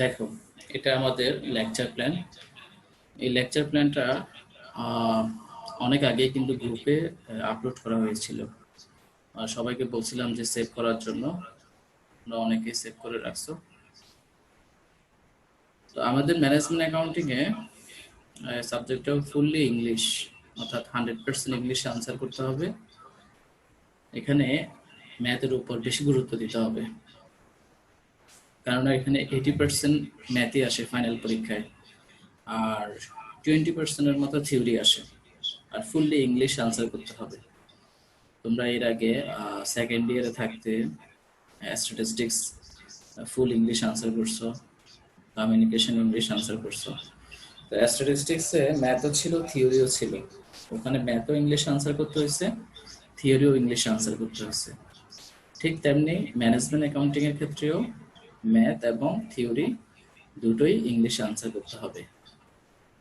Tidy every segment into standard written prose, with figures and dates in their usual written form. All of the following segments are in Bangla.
দেখো, এটা আমাদের লেকচার প্ল্যান। এই লেকচার প্ল্যানটা অনেক আগে কিন্তু গ্রুপে আপলোড করা হয়েছিল। আর সবাইকে বলছিলাম যে সেভ করার জন্য। তোমরা অনেকেই সেভ করে রাখছো। তো আমাদের ম্যানেজমেন্ট অ্যাকাউন্টিংয়ে সাবজেক্টটা ফুললি ইংলিশ, অর্থাৎ 100% ইংলিশে আনসার করতে হবে। এখানে ম্যাথের উপর বেশি গুরুত্ব দিতে হবে, কারণ এখানে 80% ম্যাথই আসে ফাইনাল পরীক্ষায়, আর 20%-এর মতো থিওরি আসে, আর ফুললি ইংলিশ আনসার করতে হবে। তোমরা এর আগে সেকেন্ড ইয়ারে থাকতে স্ট্যাটিস্টিক্স ফুল ইংলিশ আনসার করছো, কমিউনিকেশন ইংলিশ আনসার করছো। তো স্ট্যাটিস্টিক্সে ম্যাথও ছিল, থিওরিও ছিল। ওখানে ম্যাথও ইংলিশ আনসার করতে হয়েছে, থিওরিও ইংলিশ আনসার করতে হয়েছে। ঠিক তেমনি ম্যানেজমেন্ট অ্যাকাউন্টিং এর ক্ষেত্রেও ম্যাথ এবং থিওরি দুটোই ইংলিশে আনসার করতে হবে।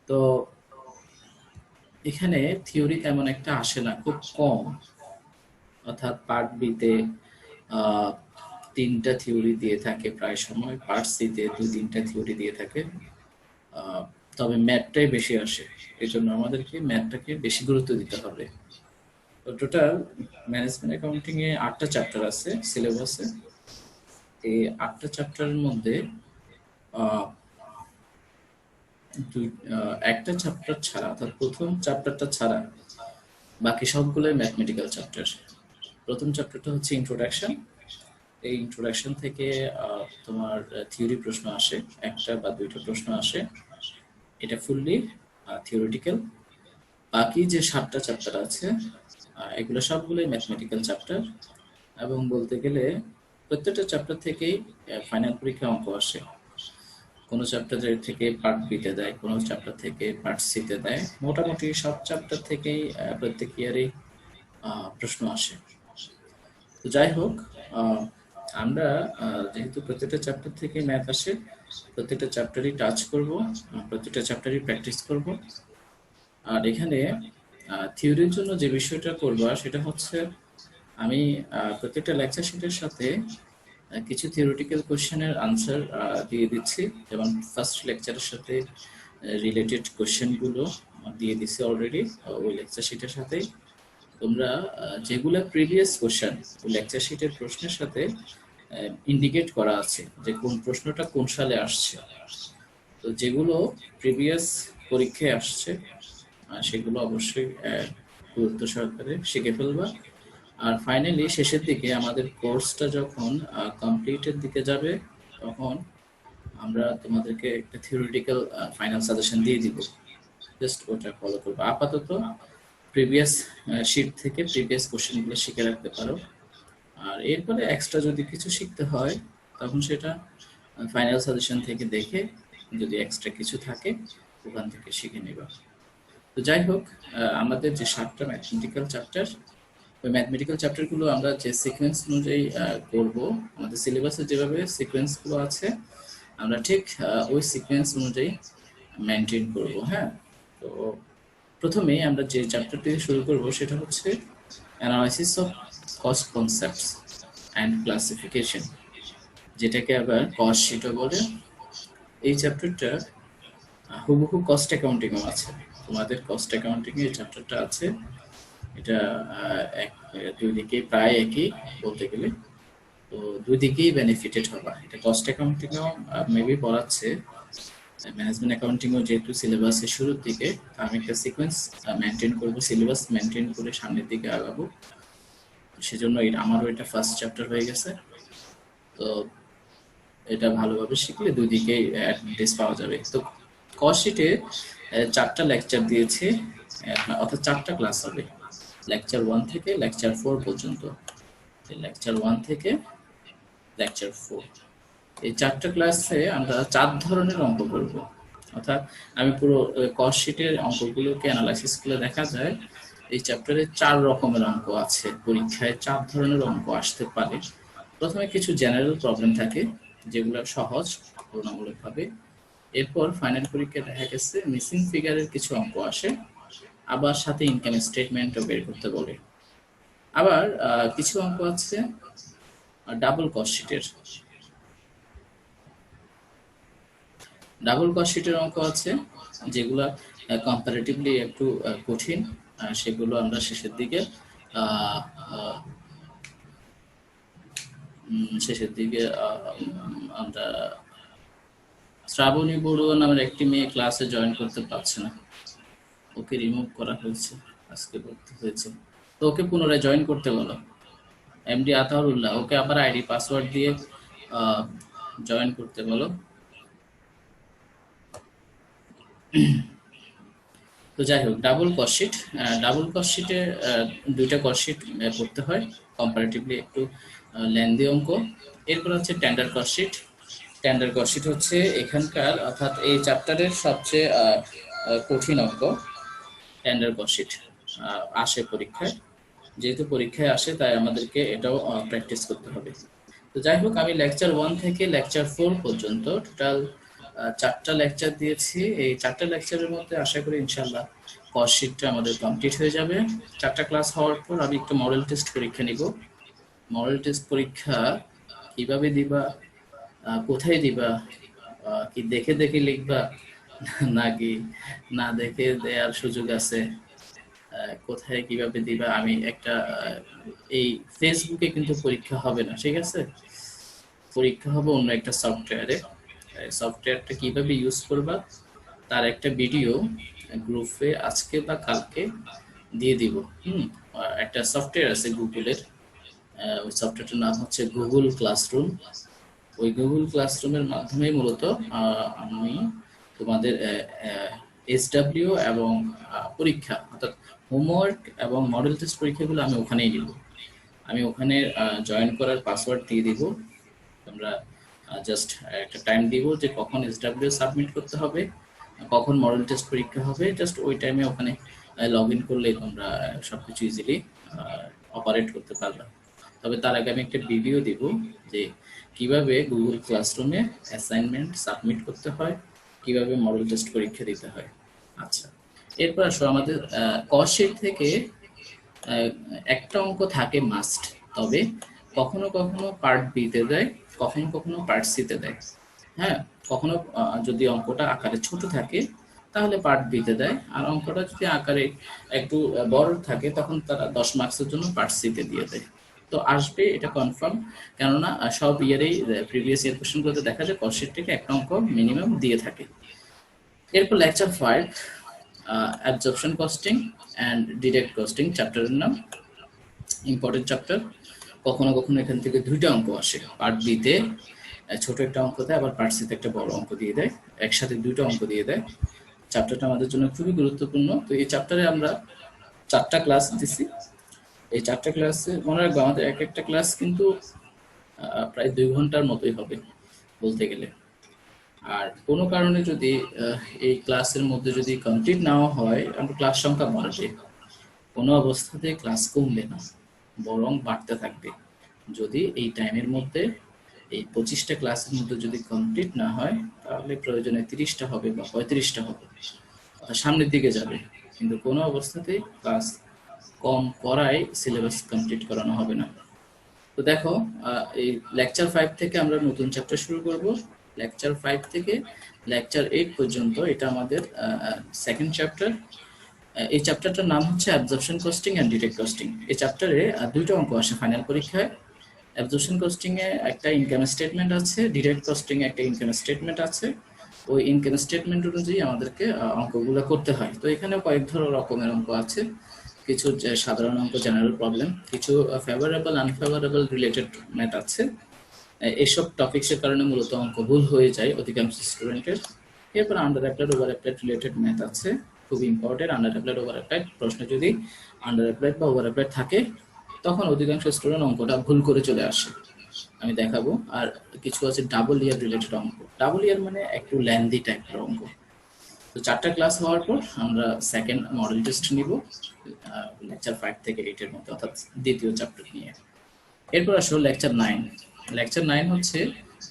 তো এখানে থিওরি তেমন একটা আসে না, খুব কম। অর্থাৎ পার্ট বিতে তিনটা থিওরি দিয়ে থাকে প্রায় সময়, পার্ট সিতে 2-3টা থিওরি দিয়ে থাকে। তবে ম্যাথটাই বেশি আসে, এই জন্য আমাদেরকে ম্যাথটাকে বেশি গুরুত্ব দিতে হবে। তো টোটাল ম্যানেজমেন্ট অ্যাকাউন্টিং এ 8টা চ্যাপ্টার আছে সিলেবাসে। এই 8টা চ্যাপ্টারের মধ্যে আহ, একটা চ্যাপ্টার ছাড়া, অর্থাৎ প্রথম চ্যাপ্টারটা ছাড়া বাকি সবগুলোই ম্যাথমেটিক্যাল চ্যাপ্টার। প্রথম চ্যাপ্টারটা হচ্ছে ইন্ট্রোডাকশন। এই ইন্ট্রোডাকশন থেকে তোমার থিওরি প্রশ্ন আসে, একটা বা দুইটা প্রশ্ন আসে। এটা ফুললি থিওরিটিক্যাল। বাকি যে 7টা চ্যাপ্টার আছে এগুলো সবগুলোই ম্যাথমেটিক্যাল চ্যাপ্টার। এবং বলতে গেলে প্রত্যেকটা চ্যাপ্টার থেকেই ফাইনাল পরীক্ষা অঙ্ক আসে। কোনো চ্যাপ্টার থেকে পার্ট বিতে দেয়, কোনো চ্যাপ্টার থেকে পার্ট সিতে দেয়। মোটামুটি সব চ্যাপ্টার থেকেই প্রত্যেক ইয়ারেই প্রশ্ন আসে। তো যাই হোক, আহ, আমরা যেহেতু প্রত্যেকটা চ্যাপ্টার থেকে ম্যাথ আসে, প্রত্যেকটা চ্যাপ্টারই টাচ করব, প্রত্যেকটা চ্যাপ্টারই প্র্যাকটিস করব। আর এখানে থিওরির জন্য যে বিষয়টা করবা সেটা হচ্ছে, আমি প্রত্যেকটা লেকচার শিটের সাথে কিছু থিওরিটিক্যাল কোশ্চেনের আনসার দিয়ে দিচ্ছি। যেমন ফার্স্ট লেকচারের সাথে রিলেটেড কোশ্চেনগুলো দিয়ে দিচ্ছি অলরেডি ওই লেকচার শিটের সাথেই। তোমরা যেগুলো প্রিভিয়াস কোশ্চেন ওই লেকচার শিটের প্রশ্নের সাথে ইন্ডিকেট করা আছে যে কোন প্রশ্নটা কোন সালে আসছে, তো যেগুলো প্রিভিয়াস পরীক্ষায় আসছে সেগুলো অবশ্যই গুরুত্ব সহকারে শিখে ফেলবা। আর ফাইনালি শেষের দিকে আমাদের কোর্সটা যখন কমপ্লিটের দিকে যাবে, তখন আমরা তোমাদেরকে একটা থিওরিটিক্যাল ফাইনাল সাজেশন দিয়ে দিব। জাস্ট ওটা ফলো করবো। আপাতত প্রিভিয়াস শিট থেকে প্রিভিয়াস কোশ্চেনগুলো শিখে রাখতে পারো। আর এরপরে এক্সট্রা যদি কিছু শিখতে হয়, তখন সেটা ফাইনাল সাজেশন থেকে দেখে যদি এক্সট্রা কিছু থাকে ওখান থেকে শিখে নেবা। তো যাই হোক, আমাদের যে 7টা ম্যাথমেটিক্যাল চ্যাপ্টার, ওই ম্যাথমেটিক্যাল চ্যাপ্টারগুলো আমরা যে সিকোয়েন্স অনুযায়ী করব, আমাদের সিলেবাসে যেভাবে সিকোয়েন্সগুলো আছে আমরা ঠিক ওই সিকোয়েন্স অনুযায়ী মেনটেন করব। হ্যাঁ, তো প্রথমেই আমরা যে চ্যাপ্টার থেকে শুরু করব সেটা হচ্ছে analysis of cost concepts and classification, যেটাকে আবার কস্ট শিটও বলে। এই চ্যাপ্টারটা হুবহু কস্ট অ্যাকাউন্টিংও আছে। তোমাদের কস্ট অ্যাকাউন্টিং এর চ্যাপ্টারটা আছে। এটা দুই দিকেই প্রায় একই বলতে গেলে। তো দুই দিকেই বেনিফিটেড হবা। এটা কস্ট অ্যাকাউন্টিংও মেবি পড়াচ্ছে, ম্যানেজমেন্ট অ্যাকাউন্টিংও যেহেতু সিলেবাসের শুরুর দিকে, আমি একটা সিকোয়েন্স মেনটেন করব, সিলেবাস মেনটেন করে সামনের দিকে আগাবো। সেজন্য আমারও এটা ফার্স্ট চ্যাপ্টার হয়ে গেছে। তো এটা ভালোভাবে শিখলে দুই দিকেই অ্যাডভান্টেজ পাওয়া যাবে। তো কস্ট শিটে 4টা লেকচার দিয়েছে, অর্থাৎ 4টা ক্লাস হবে, লেকচার 1 থেকে লেকচার 4 পর্যন্ত। লেকচার 1 থেকে লেকচার 4, এই 4টা ক্লাসে আমরা 4 ধরনের অঙ্ক করব। অর্থাৎ আমি পুরো কস্ট শিটের অঙ্কগুলোকে অ্যানালাইসিস করে দেখা যায় এই চ্যাপ্টারে 4 রকমের অঙ্ক আছে। পরীক্ষায় 4 ধরনের অঙ্ক আসতে পারে। প্রথমে কিছু জেনারেল প্রবলেম থাকে যেগুলো সহজ তুলনামূলকভাবে। এরপর ফাইনাল পরীক্ষায় দেখা গেছে মিসিং ফিগারের কিছু অঙ্ক আসে, আবার সাথে ইনকাম স্টেটমেন্টও বের করতে বলে। আবার কিছু অঙ্ক আছে ডাবল কস্ট শিটের। ডাবল কস্ট শিটের অঙ্ক আছে যেগুলো কম্পারেটিভলি একটু কঠিন, সেগুলো আমরা শেষের দিকে আহ, আহ, শেষের দিকে আমরা শ্রাবণী বড়ুয়া নামের একটি মেয়ে ক্লাসে জয়েন করতে পারছে না, ওকে রিমুভ করা হয়েছে, আজকে ভর্তি হয়েছে, তো ওকে পুনরায় জয়েন করতে বলো। এমডি আতাউরুল্লাহ, ওকে আবার আইডি পাসওয়ার্ড দিয়ে জয়েন করতে বলো। তো যাই হোক, ডাবল কস্টশিটে দুইটা কস্টশিট করতে হয়, কম্পারেটিভলি একটু লেন্দি অঙ্ক। এরপর হচ্ছে টেন্ডার কস্টশিট। টেন্ডার কস্টশিট হচ্ছে এখানকার অর্থাৎ এই চ্যাপ্টারের সবচেয়ে কঠিন অঙ্ক। টেন্ডার কস্টশিট আসে পরীক্ষায়, যেহেতু পরীক্ষায় আসে তাই আমাদেরকে এটাও প্র্যাকটিস করতে হবে। তো যাই হোক, আমি লেকচার 1 থেকে লেকচার 4 পর্যন্ত টোটাল 4টা লেকচার দিয়েছি। এই 4টা লেকচারের মধ্যে আশা করি ইনশাল্লাহ কস্টশিটটা আমাদের কমপ্লিট হয়ে যাবে। 4টা ক্লাস হওয়ার পর আমি একটু মডেল টেস্ট পরীক্ষা নিব। মডেল টেস্ট পরীক্ষা কিভাবে দিবা, কোথায় দিবা, কি দেখে দেখে লিখবা নাকি না দেখে দেওয়ার সুযোগ আছে, কোথায় কিভাবে দিবা, আমি একটা এই ফেসবুকে কিন্তু পরীক্ষা হবে না, ঠিক আছে? পরীক্ষা হবে অন্য একটা সফটওয়্যারে। সফটওয়্যারটা কিভাবে ইউজ করবা তার একটা ভিডিও গ্রুপে আজকে বা কালকে দিয়ে দিব। একটা সফটওয়্যার আছে গুগলের, ওই সফটওয়্যারটার নাম হচ্ছে গুগল ক্লাসরুম। ওই গুগল ক্লাসরুমের মাধ্যমে মূলত আমি তোমাদের এসডাব্লিউ এবং পরীক্ষা অর্থাৎ হোমওয়ার্ক এবং মডেল টেস্ট পরীক্ষাগুলো আমি ওখানেই দিব। আমি ওখানে জয়েন করার পাসওয়ার্ড দিয়ে দিব। তোমরা জাস্ট একটা টাইম দিব যে কখন এসডাব্লিউ সাবমিট করতে হবে, কখন মডেল টেস্ট পরীক্ষা হবে, জাস্ট ওই টাইমে ওখানে লগ ইন করলেই তোমরা সবকিছু ইজিলি অপারেট করতে পারবে। তবে তার আগে আমি একটা ভিডিও দিব যে কিভাবে গুগল ক্লাসরুমে অ্যাসাইনমেন্ট সাবমিট করতে হয়, কিভাবে মডেল টেস্ট পরীক্ষা দিতে হয়। আচ্ছা, এরপর আসো আমাদের কস্টশিট থেকে একটা অঙ্ক থাকে মাস্ট, তবে কখনো কখনো পার্ট বিতে দেয়, কখনো কখনো পার্ট সিতে দেয়। হ্যাঁ, কখনো যদি অঙ্কটা আকারে ছোট থাকে তাহলে পার্ট বিতে দেয়, আর অঙ্কটা যদি আকারে একটু বড় থাকে তখন তারা 10 মার্কসের জন্য পার্ট সিতে দিয়ে দেয়। তো আসবে এটা কনফার্ম, কেননা সব ইয়ারেই প্রিভিয়াস ইয়ার কোশ্চেনগুলোতে দেখা যায় কস্টশিট থেকে একটা অঙ্ক মিনিমাম দিয়ে থাকে। এরপর lecture 5, absorption costing and direct costing চ্যাপ্টারের নাম, ইম্পর্টেন্ট চ্যাপ্টার। কখনো কখনো এখান থেকে দুইটা অঙ্ক আসে, পার্ট বিতে ছোট একটা অঙ্ক দেয়, আবার পার্ট সিতে একটা বড় অঙ্ক দিয়ে দেয়, একসাথে দুইটা অঙ্ক দিয়ে দেয়। চ্যাপ্টারটা আমাদের জন্য খুবই গুরুত্বপূর্ণ। তো এই চ্যাপ্টারে আমরা 4টা ক্লাস দিছি। এই 4টা ক্লাসে মনে রাখবো আমাদের এক একটা ক্লাস কিন্তু প্রায় 2 ঘন্টার মতোই হবে বলতে গেলে। আর কোনো কারণে যদি এই ক্লাসের মধ্যে যদি কমপ্লিট নাও হয়, আমরা ক্লাস সংখ্যা বাড়বে, কোনো অবস্থাতে ক্লাস কমবে না, বরং বাড়তে থাকবে। যদি এই টাইমের মধ্যে এই 25টা ক্লাসের মধ্যে যদি কমপ্লিট না হয় তাহলে প্রয়োজনে 30টা হবে বা 35টা হবে, সামনের দিকে যাবে, কিন্তু কোনো অবস্থাতেই ক্লাস কম করায় সিলেবাস কমপ্লিট করানো হবে না। তো দেখো, এই লেকচার 5 থেকে আমরা নতুন চ্যাপ্টার শুরু করব। লেকচার 5 থেকে লেকচার 8 পর্যন্ত এটা আমাদের সেকেন্ড চ্যাপ্টার। এই চ্যাপ্টারটার নাম হচ্ছে absorption costing and direct costing. এই চ্যাপ্টারে দুইটা অঙ্ক আসে ফাইনাল পরীক্ষায়। অ্যাবজর্পশন কস্টিং এ একটা ইনকাম স্টেটমেন্ট আছে, ডিরেক্ট কস্টিং এ একটা ইনকাম স্টেটমেন্ট আছে। ওই ইনকাম স্টেটমেন্ট অনুযায়ী আমাদেরকে অঙ্কগুলো করতে হয়। তো এখানে কয়েক রকমের অঙ্ক আছে, কিছু সাধারণ অঙ্ক, জেনারেল প্রবলেম, কিছু ফেভারেবল আনফেভারেবল রিলেটেড ম্যাথ আছে। এইসব টপিক্সের কারণে মূলত অঙ্ক ভুল হয়ে যায় অধিকাংশ স্টুডেন্টের। এরপর under applied over applied related math আছে, খুব important. Under applied over applied প্রশ্ন যদি আন্ডার অ্যাপ্লাইড বা ওভার অ্যাপ্লাইড থাকে তখন অধিকাংশ স্টুডেন্ট অঙ্কটা ভুল করে চলে আসে, আমি দেখাবো। আর কিছু আছে ডাবল ইয়ার রিলেটেড অঙ্ক। ডাবল ইয়ার মানে একটু ল্যান্দি টাইপের অঙ্ক। তো 4টা ক্লাস হওয়ার পর আমরা সেকেন্ড মডেল টেস্ট নিব লেকচার 5 থেকে 8 এর মধ্যে, অর্থাৎ দ্বিতীয় চ্যাপ্টার নিয়ে। এরপর আসো লেকচার 9। লেকচার 9 হচ্ছে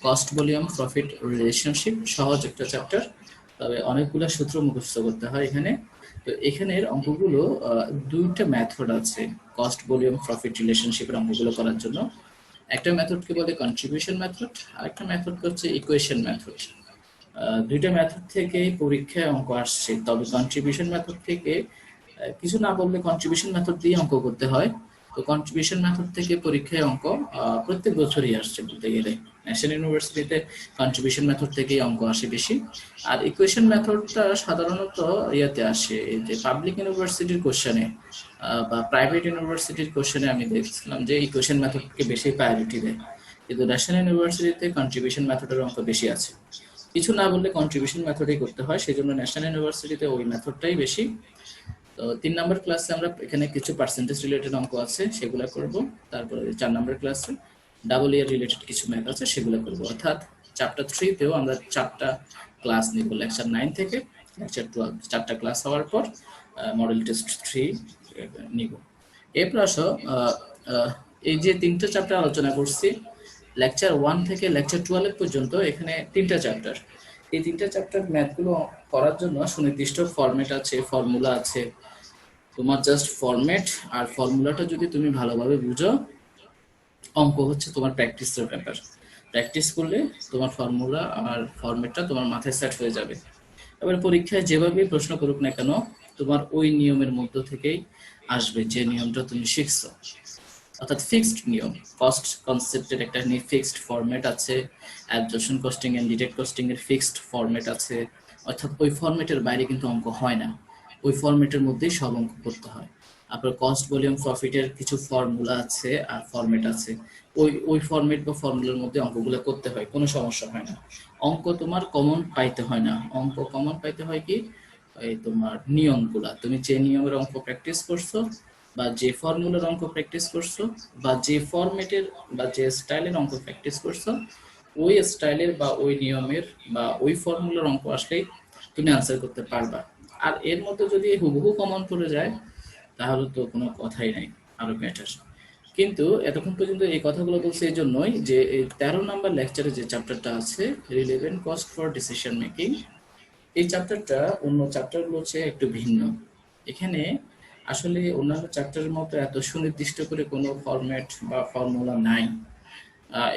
কস্ট ভলিউম প্রফিট রিলেশনশিপ, সহজ একটা চ্যাপ্টার, তবে অনেকগুলো সূত্র মুখস্থ করতে হয় এখানে। তো এখানের অঙ্কগুলো দুইটা মেথড আছে কস্ট ভলিউম প্রফিট রিলেশনশিপের অঙ্কগুলো করার জন্য। একটা মেথডকে বলে কন্ট্রিবিউশন মেথড, আর একটা মেথড হচ্ছে ইকুয়েশন মেথড। দুইটা মেথড থেকে পরীক্ষায় অঙ্ক আসছে, তবে কন্ট্রিবিউশন মেথড থেকে কিছু না বললে কন্ট্রিবিউশন মেথড দিয়ে অঙ্ক করতে হয়। তো কন্ট্রিবিউশন মেথড থেকে পরীক্ষায় অঙ্ক প্রত্যেক বছরই আসছে বলতে গেলে। ন্যাশনাল ইউনিভার্সিটিতে কন্ট্রিবিউশন মেথড থেকেই অঙ্ক আসে বেশি। আর ইকুয়েশন মেথডটা সাধারণত ইয়াতে আসে, এই যে পাবলিক ইউনিভার্সিটির কোশ্চেনে বা প্রাইভেট ইউনিভার্সিটির কোশ্চেনে আমি দেখছিলাম যে ইকুয়েশন মেথডকে বেশি প্রায়োরিটি দেয়, কিন্তু ন্যাশনাল ইউনিভার্সিটিতে কন্ট্রিবিউশন মেথডের অঙ্ক বেশি আছে। কিছু না বললে কন্ট্রিবিউশন মেথডেই করতে হয়, সেই জন্য ন্যাশনাল ইউনিভার্সিটিতে ওই মেথডটাই বেশি। তো 3 নম্বর ক্লাসে আমরা এখানে কিছু পার্সেন্টেজ রিলেটেড অঙ্ক আছে সেগুলো করব। তারপরে 4 নম্বর ক্লাসে ডাবল ইয়ার রিলেটেড কিছু ম্যাথ আছে সেগুলো করব। অর্থাৎ চ্যাপ্টার 3তেও আমরা 4টা ক্লাস নিব, লেকচার 9 থেকে লেকচার 12, 4টা ক্লাস হওয়ার পর মডেল টেস্ট 3 নিব। এ প্লাস এই যে 3টা চ্যাপ্টার আলোচনা করছি, লেকচার 1 থেকে লেকচার 12 পর্যন্ত এখানে 3টা চ্যাপ্টার। এই 3টা চ্যাপ্টার ম্যাথগুলো করার জন্য সুনির্দিষ্ট ফরম্যাট আছে, ফর্মুলা আছে। তোমার জাস্ট ফরম্যাট আর ফর্মুলাটা যদি তুমি ভালোভাবে বুঝো, অঙ্ক হচ্ছে তোমার প্র্যাকটিসের ব্যাপার। প্র্যাকটিস করলে তোমার ফর্মুলা আর ফরম্যাটটা তোমার মাথায় সেট হয়ে যাবে। এবার পরীক্ষায় যেভাবেই প্রশ্ন করুক না কেন, তোমার ওই নিয়মের মধ্য থেকেই আসবে যে নিয়মটা তুমি শিখছো। অর্থাৎ ফিক্সড নিয়ম, কস্ট কনসেপ্টের একটা ফিক্সড ফরম্যাট আছে, absorption costing and direct costing এর ফিক্সড ফরম্যাট আছে। অর্থাৎ ওই ফরম্যাটের বাইরে কিন্তু অঙ্ক হয় না, ওই ফরম্যাটের মধ্যেই সব অঙ্ক করতে হয়। আপনার কস্ট ভলিউম প্রফিটের কিছু ফর্মুলা আছে আর ফরম্যাট আছে, ওই ওই ফরম্যাট বা ফর্মুলার মধ্যে অঙ্কগুলো করতে হয়, কোনো সমস্যা হয় না। অঙ্ক তোমার কমন পাইতে হয় না, অঙ্ক কমন পাইতে হয় কি, এই তোমার নিয়মগুলা, তুমি যে নিয়মের অঙ্ক প্র্যাকটিস করছো বা যে ফর্মুলার অঙ্ক প্র্যাকটিস করছো বা যে ফরম্যাটের বা যে স্টাইলের অঙ্ক প্র্যাকটিস করছো, ওই স্টাইলের বা ওই নিয়মের বা ওই ফর্মুলার অঙ্ক আসলেই তুমি আনসার করতে পারবা। আর এর মধ্যে যদি হুবহু কমন পড়ে যায় তাহলে তো কোনো কথাই নাই, আরো বেটার। কিন্তু এতক্ষণ পর্যন্ত এই কথাগুলো বলছে এই জন্যই যে এই 13 নম্বর লেকচারে যে চ্যাপ্টারটা আছে, relevant cost for decision making, এই চ্যাপ্টারটা অন্য চ্যাপ্টারগুলো চেয়ে একটু ভিন্ন। এখানে আসলে অন্যান্য চ্যাপ্টারের মতো এত সুনির্দিষ্ট করে কোনো ফরম্যাট বা ফর্মুলা নাই।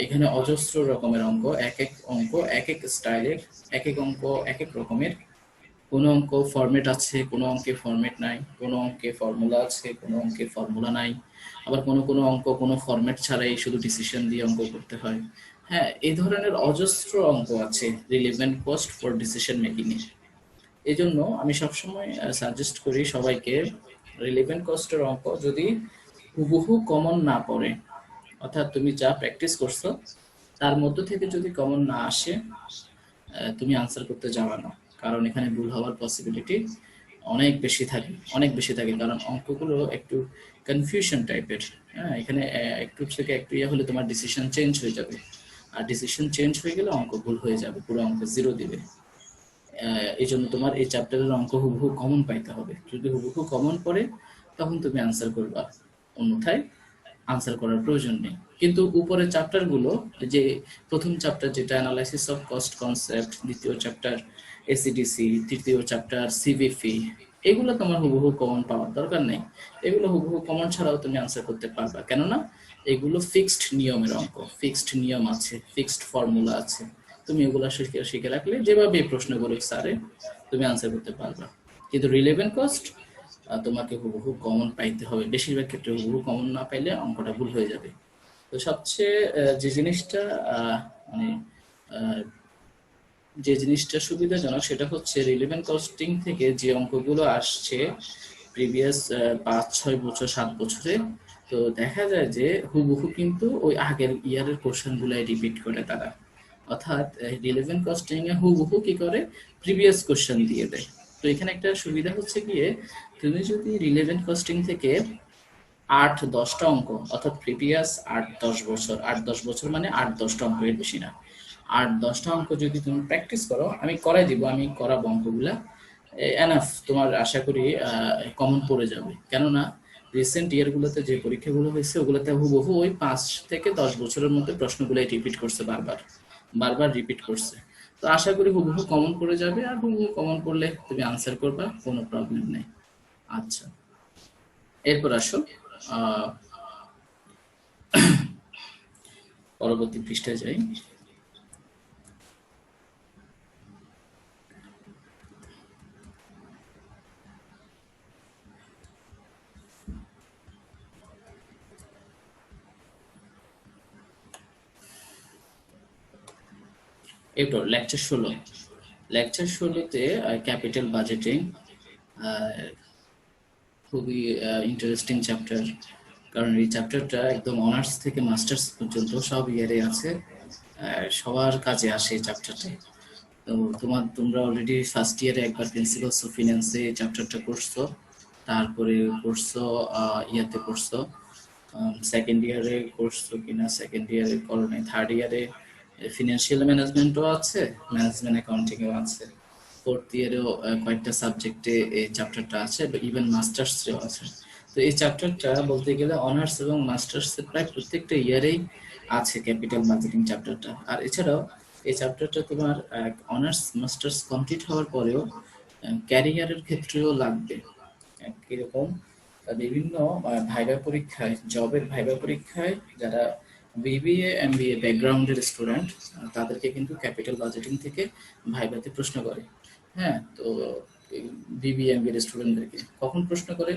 এখানে অজস্র রকমের অঙ্ক, এক এক অঙ্ক এক এক স্টাইলের, এক এক অঙ্ক এক এক রকমের। কোনো অঙ্ক ফরম্যাট আছে, কোনো অঙ্কে ফরম্যাট নাই, কোনো অঙ্কে ফর্মুলা আছে, কোনো অঙ্কে ফর্মুলা নাই। আবার কোনো কোনো অঙ্ক কোনো ফরম্যাট ছাড়াই শুধু ডিসিশন দিয়ে অঙ্ক করতে হয়। হ্যাঁ, এই ধরনের অজস্র অঙ্ক আছে relevant cost for decision making এ। এই জন্য আমি সবসময় সাজেস্ট করি সবাইকে, রিলেভেন্ট কস্টের অঙ্ক যদি হুবহু কমন না পড়ে, অর্থাৎ তুমি যা প্র্যাকটিস করছো তার মধ্য থেকে যদি কমন না আসে, তুমি আনসার করতে যাবা না। কারণ এখানে ভুল হওয়ার পসিবিলিটি অনেক বেশি থাকে, অনেক বেশি থাকে, কারণ অঙ্কগুলো একটু কনফিউশন টাইপের। হ্যাঁ, এখানে একটু থেকে একটু ইয়ে হলে তোমার ডিসিশন চেঞ্জ হয়ে যাবে, আর ডিসিশন চেঞ্জ হয়ে গেলে অঙ্ক ভুল হয়ে যাবে, পুরো অঙ্ক জিরো দিবে। এই জন্য তোমার এই চ্যাপ্টারের অঙ্ক হুবহু কমন পাইতে হবে। যদি হুবহু কমন পড়ে তখন তুমি আনসার করবা, অন্যথায় আনসার করার প্রয়োজন নেই। কিন্তু উপরের চ্যাপ্টারগুলো, যে প্রথম চ্যাপ্টার যেটা অ্যানালাইসিস অফ কস্ট কনসেপ্ট, দ্বিতীয় চ্যাপ্টার এসিডিসি, তৃতীয় চ্যাপ্টার সিভিফি, এগুলো তোমার হুবহু কমন পাওয়ার দরকার নেই। এগুলো হুবহু কমন ছাড়াও তুমি আনসার করতে পারবা, কেননা এগুলো ফিক্সড নিয়মের অঙ্ক, ফিক্সড নিয়ম আছে, ফিক্সড ফর্মুলা আছে। তুমি এগুলো শিখে শিখে রাখলে যেভাবে প্রশ্ন করুক স্যারে তুমি আনসার করতে পারবা। কিন্তু রিলেভেন্ট কস্ট তোমাকে হুবহু কমন পাইতে হবে, বেশিরভাগ ক্ষেত্রে হুবহু কমন না পাইলে অঙ্কটা ভুল হয়ে যাবে। তো সবচেয়ে যে জিনিসটা মানে আহ, যে জিনিসটা সুবিধাজনক সেটা হচ্ছে রিলেভেন্ট কস্টিং থেকে যে অঙ্কগুলো আসছে প্রিভিয়াস 5-6 বছর 7 বছরে, তো দেখা যায় যে হুবহু কিন্তু ওই আগের ইয়ারের কোশ্চেন গুলাই রিপিট করে তারা। অর্থাৎ রিলেভেন্ট কস্টিং এ হুবহু কি করে, প্রিভিয়াস কোশ্চেন দিয়ে দেয়। তো এখানে একটা সুবিধা হচ্ছে গিয়ে, তুমি যদি রিলেভেন্ট কস্টিং থেকে 8-10টা অঙ্ক, অর্থাৎ প্রিভিয়াস 8-10 বছর, 8-10 বছর মানে 8-10টা অঙ্ক, এর বেশি না, 8-10টা অঙ্ক যদি তুমি প্র্যাকটিস করো, আমি করাই দিব, আমি করাবো অঙ্কগুলা, এনাফ তোমার আশা করি কমন পড়ে যাবে। কেননা রিসেন্ট ইয়ারগুলোতে যে পরীক্ষাগুলো হয়েছে ওগুলোতে হুবহু ওই 5 থেকে 10 বছরের মধ্যে প্রশ্নগুলাই রিপিট করছে, বারবার বারবার রিপিট করছে। তো আশা করি হুবহু কমন পড়ে যাবে, আর হুবহু কমন পড়লে তুমি আনসার করবা, কোনো প্রবলেম নেই। আচ্ছা, এরপর আসো আহ পরবর্তী পৃষ্ঠায় যাই। এরপর লেকচার 16তে ক্যাপিটাল বাজেটিং, খুবই ইন্টারেস্টিং চ্যাপ্টার, কারণ এই চ্যাপ্টারটা একদম অনার্স থেকে মাস্টার্স পর্যন্ত সব ইয়ারে আছে, সবার কাজে আসে এই চ্যাপ্টারটা। তো তোমরা অলরেডি ফার্স্ট ইয়ারে একবার প্রিন্সিপালস অফ ফিন্যান্সে এই চ্যাপ্টারটা করছো, তারপরে করছো ইয়াতে করছো, সেকেন্ড ইয়ারে করছো কিনা, সেকেন্ড ইয়ারে করো নাই, থার্ড ইয়ারে ফিনান্সিয়াল ম্যানেজমেন্টও আছে, ম্যানেজমেন্ট অ্যাকাউন্টিংও আছে, ফোর্থ ইয়ারেও কয়েকটা সাবজেক্টে এই চ্যাপ্টারটা আছে, ইভেন মাস্টার্সেও আছে। তো এই চ্যাপ্টারটা বলতে গেলে অনার্স এবং মাস্টার্সের প্রায় প্রত্যেকটা ইয়ারেই আছে ক্যাপিটাল বাজেটিং চ্যাপ্টারটা। আর এছাড়াও এই চ্যাপ্টারটা তোমার অনার্স মাস্টার্স কমপ্লিট হওয়ার পরেও ক্যারিয়ারের ক্ষেত্রেও লাগবে। কিরকম? বিভিন্ন ভাইবা পরীক্ষায়, জবের ভাইবা পরীক্ষায় যারা বিবিএ এমবিএ ব্যাকগ্রাউন্ডের স্টুডেন্ট, তাদেরকে কিন্তু ক্যাপিটাল বাজেটিং থেকে ভাইভাতে প্রশ্ন করে। হ্যাঁ, তো বিবিএ এমবিএ স্টুডেন্টদেরকে কখন প্রশ্ন করে?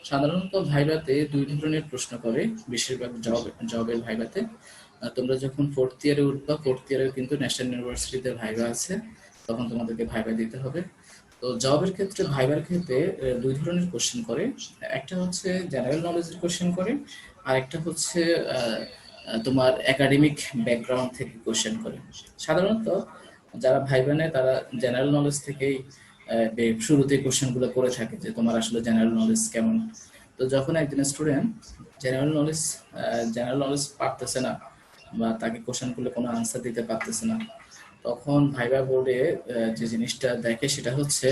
সাধারণত ভাইভাতে দুই ধরনের প্রশ্ন করে, বেশিরভাগ জবের ভাইভাতে। তোমরা যখন ফোর্থ ইয়ারে উঠবা, ফোর্থ ইয়ারে কিন্তু ন্যাশনাল ইউনিভার্সিটিতে ভাইবা আছে, তখন তোমাদেরকে ভাইবা দিতে হবে। তো জবের ক্ষেত্রে ভাইবার ক্ষেত্রে দুই ধরনের কোশ্চেন করে, একটা হচ্ছে জেনারেল নলেজের কোশ্চেন করে, আর একটা হচ্ছে তোমার একাডেমিক ব্যাকগ্রাউন্ড থেকে কোশ্চেন করে। সাধারণত যারা ভাইবা নেয় তারা জেনারেল নলেজ থেকেই শুরুতে কোশ্চেনগুলো করে থাকে, যে তোমার আসলে জেনারেল নলেজ কেমন। তো যখন একজন স্টুডেন্ট জেনারেল নলেজ পারতেছে না, বা তাকে কোশ্চেন করলে কোনো আনসার দিতে পারতেছে না, তখন ভাইবা বোর্ডে যে জিনিসটা দেখে সেটা হচ্ছে,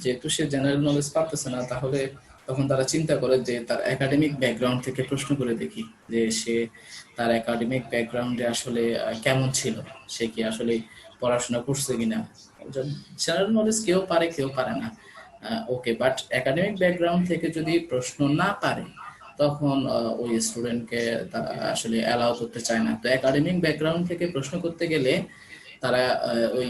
যেহেতু সে জেনারেল নলেজ পারতেছে না, তাহলে তখন তারা চিন্তা করে যে তার একাডেমিক ব্যাকগ্রাউন্ড থেকে প্রশ্ন করে দেখি, যে সে তার একাডেমিক ব্যাকগ্রাউন্ডে আসলে কেমন ছিল, সে কি আসলে পড়াশোনা করছে কিনা। জেনারেল নলেজ কেউ পারে কেউ পারে না, ওকে, বাট একাডেমিক ব্যাকগ্রাউন্ড থেকে যদি প্রশ্ন না পারে, তখন ওই স্টুডেন্টকে তারা আসলে অ্যালাউ করতে চায় না। তো একাডেমিক ব্যাকগ্রাউন্ড থেকে প্রশ্ন করতে গেলে তারা ওই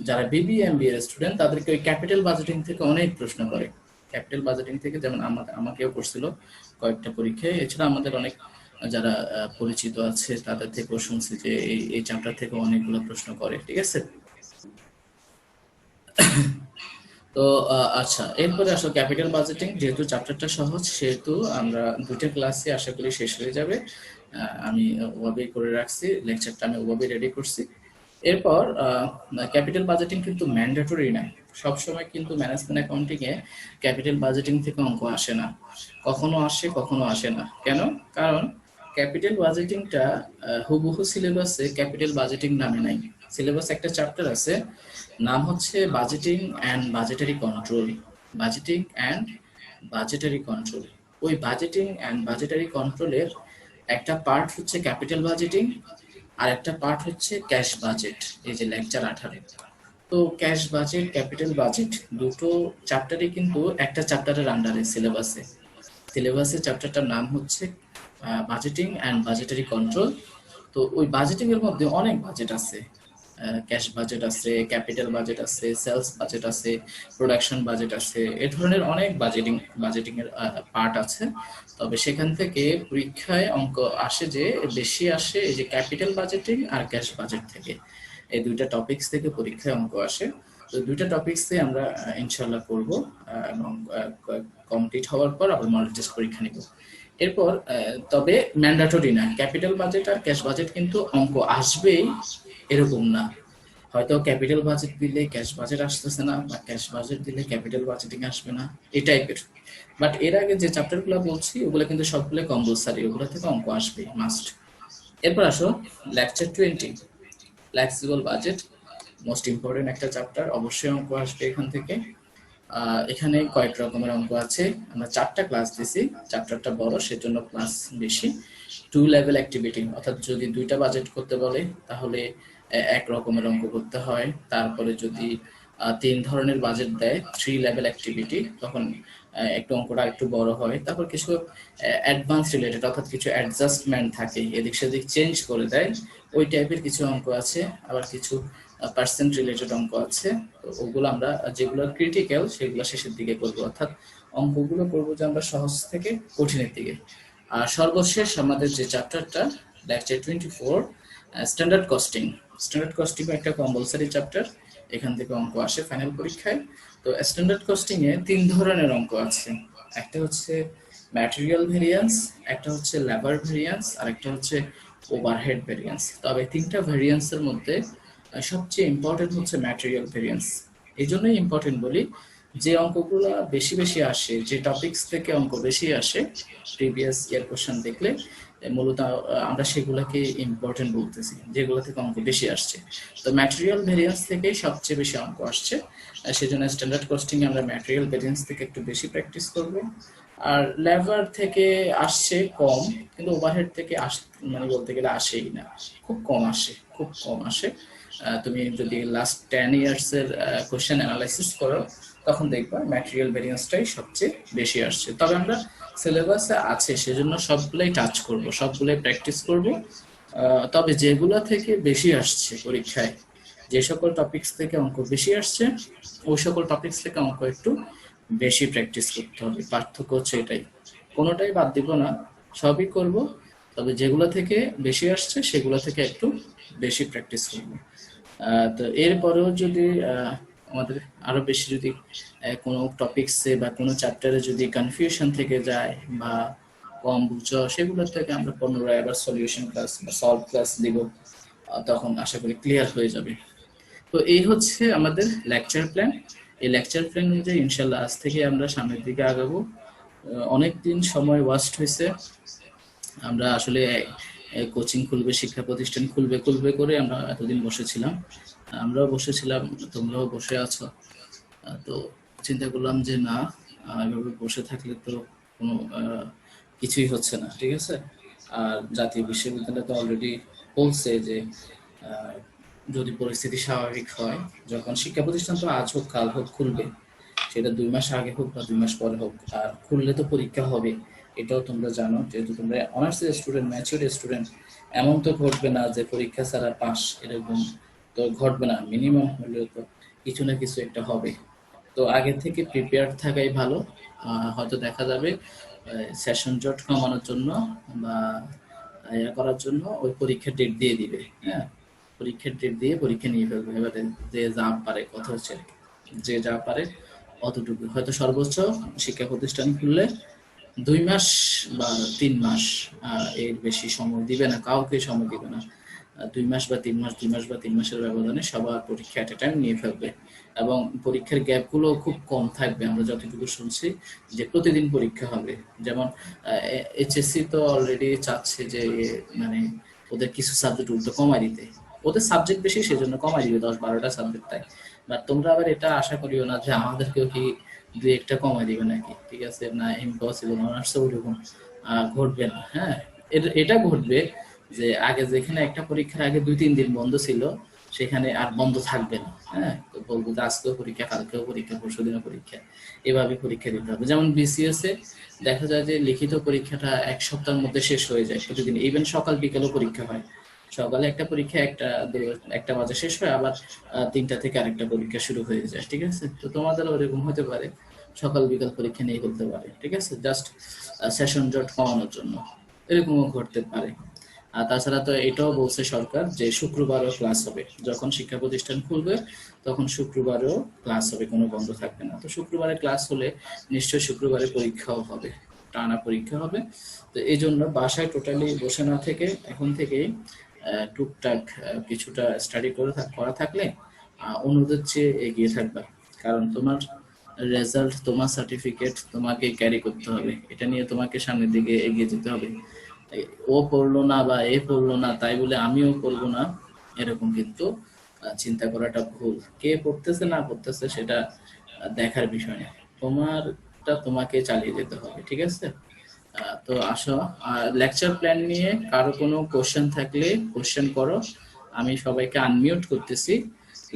যারা বিবিএ এমবিএ এর স্টুডেন্ট, তাদেরকে ওই ক্যাপিটাল বাজেটিং থেকে অনেক প্রশ্ন করে। ক্যাপিটাল বাজেটিং থেকে যেমন আমাকেও করছিল কয়েকটা পরীক্ষায়, এছাড়া আমাদের অনেক যারা পরিচিত আছে তাদের থেকেও শুনছি যে এই চ্যাপ্টার থেকে অনেকগুলো প্রশ্ন করে। ঠিক আছে? তো আচ্ছা, এরপরে আসলে ক্যাপিটাল বাজেটিং, যেহেতু চ্যাপ্টারটা সহজ, সেহেতু আমরা দুইটা ক্লাসে আশা করি শেষ হয়ে যাবে। আমি ওভাবেই করে রাখছি, লেকচারটা আমি ওভাবেই রেডি করছি। এরপর ক্যাপিটাল বাজেটিং কিন্তু ম্যান্ডেটরি না, সবসময় কিন্তু ম্যানেজমেন্ট অ্যাকাউন্টিং এ ক্যাপিটাল বাজেটিং থেকে অঙ্ক আসে না, কখনো আসে কখনো আসে না। কেন? কারণ ক্যাপিটাল বাজেটিংটা হুবহু সিলেবাসে ক্যাপিটাল বাজেটিং নামে নাই। সিলেবাসে একটা চ্যাপ্টার আছে, নাম হচ্ছে budgeting and budgetary control. Budgeting and budgetary control. ওই বাজেটিং অ্যান্ড বাজেটারি কন্ট্রোলের একটা পার্ট হচ্ছে ক্যাপিটাল বাজেটিং, আর একটা পার্ট হচ্ছে ক্যাশ বাজেট। এই যে লেকচার 18। তো ক্যাশ বাজেট, ক্যাপিটাল বাজেট দুটো চ্যাপ্টারই কিন্তু একটা চ্যাপ্টারের আন্ডারে সিলেবাসে চ্যাপ্টারটার নাম হচ্ছে বাজেটিং অ্যান্ড বাজেটারি কন্ট্রোল। তো ওই বাজেটিং এর মধ্যে অনেক বাজেট আছে, ক্যাশ বাজেট আছে, ক্যাপিটাল বাজেট আছে, সেলস বাজেট আছে, প্রোডাকশন বাজেট আছে, এ ধরনের অনেক বাজেটিং এর পার্ট আছে। তবে সেখান থেকে পরীক্ষায় অঙ্ক আসে, যে বেশি আসে এই যে ক্যাপিটাল বাজেটিং আর ক্যাশ বাজেট থেকে। এই দুইটা টপিকস থেকে পরীক্ষায় অঙ্ক আসে। তো দুইটা টপিকসে আমরা ইনশাল্লাহ করব, এবং কমপ্লিট হওয়ার পর আবার মডেল টেস্ট পরীক্ষা নিব। এরপর তবে ম্যান্ডেটরি না, ক্যাপিটাল বাজেট আর ক্যাশ বাজেট কিন্তু অঙ্ক আসবেই এরকম না। হয়তো ক্যাপিটাল বাজেট দিলে ক্যাশ বাজেট আসতেছে না, বা ক্যাশ বাজেট দিলে ক্যাপিটাল বাজেটিং আসবে না, এই টাইপের। বাট এর আগে যে চ্যাপ্টারগুলো বলছি ওগুলো কিন্তু সবগুলো কম্পালসারি, ওগুলো থেকে অঙ্ক আসবে মাস্ট। এরপর আসো lecture 20, flexible budget, most important একটা চ্যাপ্টার, অবশ্যই অঙ্ক আসবে এখান থেকে। এখানে কয়েক রকমের অঙ্ক আছে, আমরা 4টা ক্লাস দিছি, চ্যাপ্টারটা বড় সেজন্য ক্লাস বেশি। 2 লেভেল অ্যাক্টিভিটি, অর্থাৎ যদি 2টা বাজেট করতে বলে তাহলে এক রকমের অঙ্ক করতে হয়। তারপরে যদি 3 ধরনের বাজেট দেয়, 3 লেভেল অ্যাক্টিভিটি, তখন একটু অঙ্কটা একটু বড় হয়। তারপর কিছু অ্যাডভান্স রিলেটেড, অর্থাৎ কিছু অ্যাডজাস্টমেন্ট থাকে, এদিক সেদিক চেঞ্জ করে দেয়, ওই টাইপের কিছু অঙ্ক আছে। আবার কিছু পার্সেন্ট রিলেটেড অঙ্ক আছে, তো ওগুলো আমরা যেগুলো ক্রিটিক্যাল সেগুলো শেষের দিকে করবো, অর্থাৎ অঙ্কগুলো করবো যে আমরা সহজ থেকে কঠিনের দিকে। আর সর্বশেষ আমাদের যে চ্যাপ্টারটা lecture 24, standard costing, standard costing একটা কম্পালসারি চ্যাপ্টার, এখান থেকে অঙ্ক আসে ফাইনাল পরীক্ষায়। তো স্ট্যান্ডার্ড কস্টিং এ 3 ধরনের অঙ্ক আছে। একটা হচ্ছে ম্যাটেরিয়াল ভেরিয়েন্স, একটা হচ্ছে লেবার ভেরিয়েন্স, আর একটা হচ্ছে ওভারহেড ভেরিয়েন্স। তবে 3টা ভেরিয়েন্সের মধ্যে সবচেয়ে ইম্পর্টেন্ট হচ্ছে ম্যাটেরিয়াল ভেরিয়েন্স। এই জন্যই ইম্পর্টেন্ট বলি, যে অঙ্কগুলো বেশি বেশি আসে, যে টপিকস থেকে অঙ্ক বেশি আসে প্রিভিয়াস ইয়ার কোশ্চেন দেখলে, মূলত আমরা সেগুলোকে ইম্পর্টেন্ট বলতেছি, যেগুলো থেকে অঙ্ক বেশি আসছে। তো ম্যাটেরিয়াল ভেরিয়েন্স থেকে সবচেয়ে বেশি অঙ্ক আসছে, সেজন্য স্ট্যান্ডার্ড কস্টিং আমরা ম্যাটেরিয়াল ভেরিয়েন্স থেকে একটু বেশি প্র্যাকটিস করব। আর লেবার থেকে আসছে কম, কিন্তু ওভারহেড থেকে মানে বলতে গেলে আসেই না, খুব কম আসে, খুব কম আসে। তুমি যদি লাস্ট 10 ইয়ার্স এর কোশ্চেন অ্যানালাইসিস করো, তখন দেখবা ম্যাটেরিয়াল ভেরিয়েন্সটাই সবচেয়ে বেশি আসছে। তবে আমরা সিলেবাসে আছে সেজন্য সবগুলাই টাচ করব, সবগুলাই প্র্যাকটিস করব। তবে যেগুলা থেকে বেশি আসছে পরীক্ষায়, যে সকল টপিকস থেকে অঙ্ক বেশি আসছে, ওই সকল টপিকস থেকে অঙ্ক একটু বেশি প্র্যাকটিস করতে হবে। পার্থক্য হচ্ছে এটাই, কোনোটাই বাদ দিব না, সবই করব। তবে যেগুলো থেকে বেশি আসছে সেগুলো থেকে একটু বেশি প্র্যাকটিস করব। তো এরপরেও যদি আমাদের আরো বেশি যদি কোনো টপিকসে বা কোনো চ্যাপ্টারে যদি কনফিউশন থেকে যায় বা কম বুঝো, সেগুলো থেকে আমরা পুনরায় আবার সলিউশন ক্লাস বা সলভ ক্লাস দিব, তখন আশা করি ক্লিয়ার হয়ে যাবে। তো এই হচ্ছে আমাদের লেকচার প্ল্যান। এই লেকচার প্ল্যান অনুযায়ী ইনশাল্লাহ আজ থেকে আমরা সামনের দিকে আগাবো। অনেক দিন সময় ওয়াস্ট হয়েছে, আমরা আসলে কোচিং খুলবে, শিক্ষা প্রতিষ্ঠান খুলবে খুলবে করে আমরা এতদিন বসেছিলাম, আমরাও বসেছিলাম, তোমরাও বসে আছো। তো চিন্তা করলাম যে না, এভাবে বসে থাকলে তো কোনো কিছুই হচ্ছে না, ঠিক আছে। আর জাতীয় বিশ্ববিদ্যালয় তো অলরেডি বলছে যে আহ, যদি পরিস্থিতি স্বাভাবিক হয়, যখন শিক্ষা প্রতিষ্ঠান তো আজ হোক কাল হোক খুলবে, সেটা 2 মাস আগে হোক বা 2 মাস পরে হোক, আর খুললে তো পরীক্ষা হবে। এটাও তোমরা জানো, যেহেতু তোমরা অনার্সের স্টুডেন্ট, ম্যাচিউর স্টুডেন্ট, এমন তো ঘটবে না যে পরীক্ষা ছাড়া পাস, এরকম তো ঘটবে না। মিনিমাম হলেও তো কিছু না কিছু একটা হবে। তো আগে থেকে প্রিপেয়ার থাকাই ভালো। হয়তো দেখা যাবে সেশন জট কমানোর জন্য বা ইয়া করার জন্য ওই পরীক্ষার ডেট দিয়ে দিবে, হ্যাঁ, পরীক্ষার ডেট দিয়ে পরীক্ষা নিয়ে ফেলবে। এবারে যে যা পারে, কথা হচ্ছে যে যা পারে অতটুকু। হয়তো সর্বোচ্চ শিক্ষা প্রতিষ্ঠান খুললে 2 মাস বা 3 মাস, এর বেশি সময় দিবে না, কাউকে সময় দিবে না। 2 মাস বা 3 মাস, 2 মাস বা 3 মাসের ব্যবধানে সবার পরীক্ষা এট এ টাইম নিয়ে ফেলবে। এবং পরীক্ষার গ্যাপগুলো খুব কম থাকবে, আমরা যতটুকু শুনছি যে প্রতিদিন পরীক্ষা হবে। যেমন এইচএসসি তো অলরেডি চাচ্ছে যে মানে ওদের কিছু সাবজেক্ট উল্টো কমায় দিতে, ওদের সাবজেক্ট বেশি সেজন্য কমায় দিবে 10-12টা সাবজেক্ট। তাই বাট তোমরা আবার এটা আশা করিও না যে আমাদেরকেও কি 2-1টা কমায় দিবে নাকি, ঠিক আছে না, ইম্পসিবল। অনার্সও ওরকম ঘটবে না, হ্যাঁ। এটা ঘটবে যে আগে যেখানে একটা পরীক্ষার আগে 2-3 দিন বন্ধ ছিল, সেখানে আর বন্ধ থাকবে না, হ্যাঁ। তো বলবো যে আজকেও পরীক্ষা, কালকেও পরীক্ষা, পরশুদিনও পরীক্ষা, এভাবে পরীক্ষা দিতে হবে। যেমন বিসিএস এ দেখা যায় যে লিখিত পরীক্ষাটা 1 সপ্তাহের মধ্যে শেষ হয়ে যায় প্রতিদিন, ইভেন সকাল বিকেলও পরীক্ষা হয়। সকালে একটা পরীক্ষা 1টা বাজে শেষ হয়, আবার 3টা থেকে আরেকটা পরীক্ষা শুরু হয়ে যায়, ঠিক আছে। তো তোমাদেরও ওরকম হতে পারে, সকাল বিকাল পরীক্ষা নিয়ে করতে পারে, ঠিক আছে, জাস্ট সেশন জট কমানোর জন্য এরকমও ঘটতে পারে। আর তাছাড়া তো এটাও বলছে সরকার যে শুক্রবারও ক্লাস হবে, যখন শিক্ষা প্রতিষ্ঠান খুলবে তখন শুক্রবারও ক্লাস হবে, কোনো বন্ধ থাকবে না। তো শুক্রবারে ক্লাস হলে নিশ্চয়ই শুক্রবারে পরীক্ষাও হবে, টানা পরীক্ষা হবে। তো এই জন্য বাসায় টোটালি বসে না থেকে এখন থেকেই টুকটাক কিছুটা স্টাডি করা থাকলে অন্যদের চেয়ে এগিয়ে থাকবা। কারণ তোমার রেজাল্ট, তোমার সার্টিফিকেট তোমাকে ক্যারি করতে হবে, এটা নিয়ে তোমাকে সামনের দিকে এগিয়ে যেতে হবে। ও পড়লো না বা এ পড়লো না তাই বলে আমিও পড়বো না, এরকম কিন্তু চিন্তা করাটা ভুল। কে পড়তেছে না পড়তেছে সেটা দেখার বিষয় না, তোমারটা তোমাকে চালিয়ে যেতে হবে, ঠিক আছে। তো আসো, লেকচার প্ল্যান নিয়ে কারো কোনো কোশ্চেন থাকলে কোশ্চেন করো, আমি সবাইকে আনমিউট করতেছি।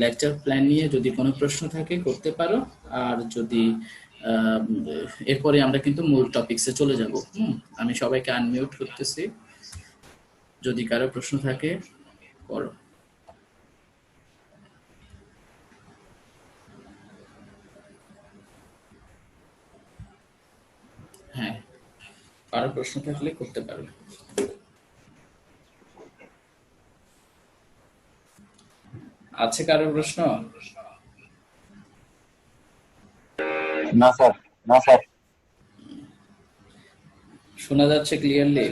লেকচার প্ল্যান নিয়ে যদি কোনো প্রশ্ন থাকে করতে পারো। আর যদি আহ, এরপরে আমরা কিন্তু মূল টপিকসে চলে যাব। আমি সবাইকে আনমিউট করতেছি, যদি কারো প্রশ্ন থাকে করো। হ্যাঁ, কারো প্রশ্ন থাকলে করতে পারো। আছে কারো প্রশ্ন? না স্যার, না স্যার। শোনা যাচ্ছে ক্লিয়ারলি?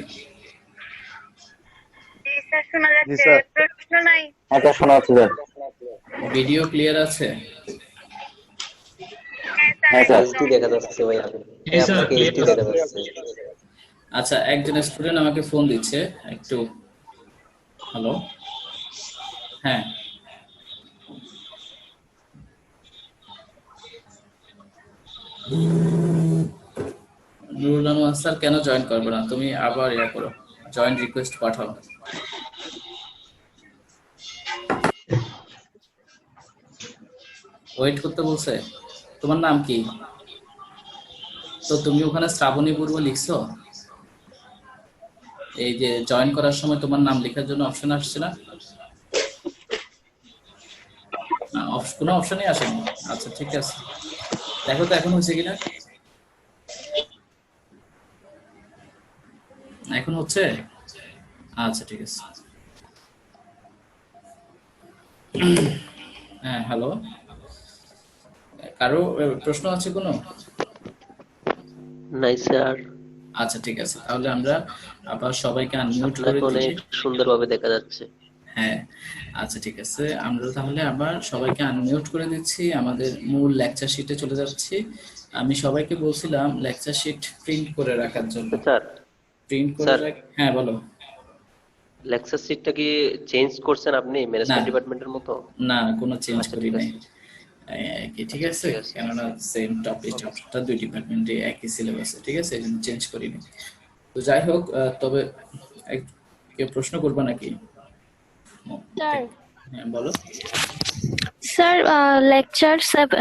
জি স্যার, শোনা জি যাচ্ছে। স্যার। প্রশ্ন নাই। হ্যাঁ স্যার, শোনা যাচ্ছে স্যার। ভিডিও ক্লিয়ার আছে? হ্যাঁ স্যার, হ্যাঁ স্যার। একদম। এইচডি দেখা যাচ্ছে ভাই, জি স্যার, আপনাকে ক্লিয়ার এইচডি আছে। দেখা যাচ্ছে। আচ্ছা, একজন স্টুডেন্ট আমাকে ফোন দিচ্ছে একটু। হ্যালো, হ্যাঁ। নুরুল আনোয়ার স্যার কেন জয়েন করবে না? তুমি আবার ইয়া করো, জয়েন রিকোয়েস্ট পাঠাও। ওয়েট করতে বলছে। তোমার নাম কি? তো তুমি ওখানে শ্রাবণী বড়ুয়া লিখছো? এই যে জয়েন করার সময় তোমার নাম লেখার জন্য অপশন আসছে না? না, কোনো অপশনই আসেনি। আচ্ছা ঠিক আছে, দেখো তো এখন হয়েছে কিনা। এখন হচ্ছে? আচ্ছা ঠিক আছে। হ্যাঁ, হ্যালো, কারো প্রশ্ন আছে কোনো? নাই স্যার, আচ্ছা ঠিক আছে, তাহলে আমরা আবার সবাইকে আনমিউট করে আপনাকে দিই। অনেক সুন্দরভাবে দেখা যাচ্ছে। হ্যাঁ, আচ্ছা ঠিক আছে, আমরা তাহলে আবার সবাইকে আনমিউট করে দিচ্ছি, আমাদের মূল লেকচার শিটে চলে যাচ্ছি। আমি সবাইকে বলছিলাম লেকচার শিট প্রিন্ট করে রাখার জন্য। স্যার, প্রিন্ট করে স্যার, রাখ। হ্যাঁ বলো। লেকচার সিটটা কি চেঞ্জ করছেন আপনি না ম্যানেজমেন্ট ডিপার্টমেন্টের মতো? না, কোনো চেঞ্জ আচ্ছা করি ঠিক নাই। আছে। কি ঠিক আচ্ছা আছে, ঠিক আছে। কেননা সেম টপিক, চ্যাপ্টারটা দুই ডিপার্টমেন্টে একই সিলেবাসে, ঠিক আছে, এই জন্য চেঞ্জ করিনি। তো যাই হোক, তবে কেউ প্রশ্ন করবা নাকি? স্যার, হ্যাঁ বলো। Sir lecture 17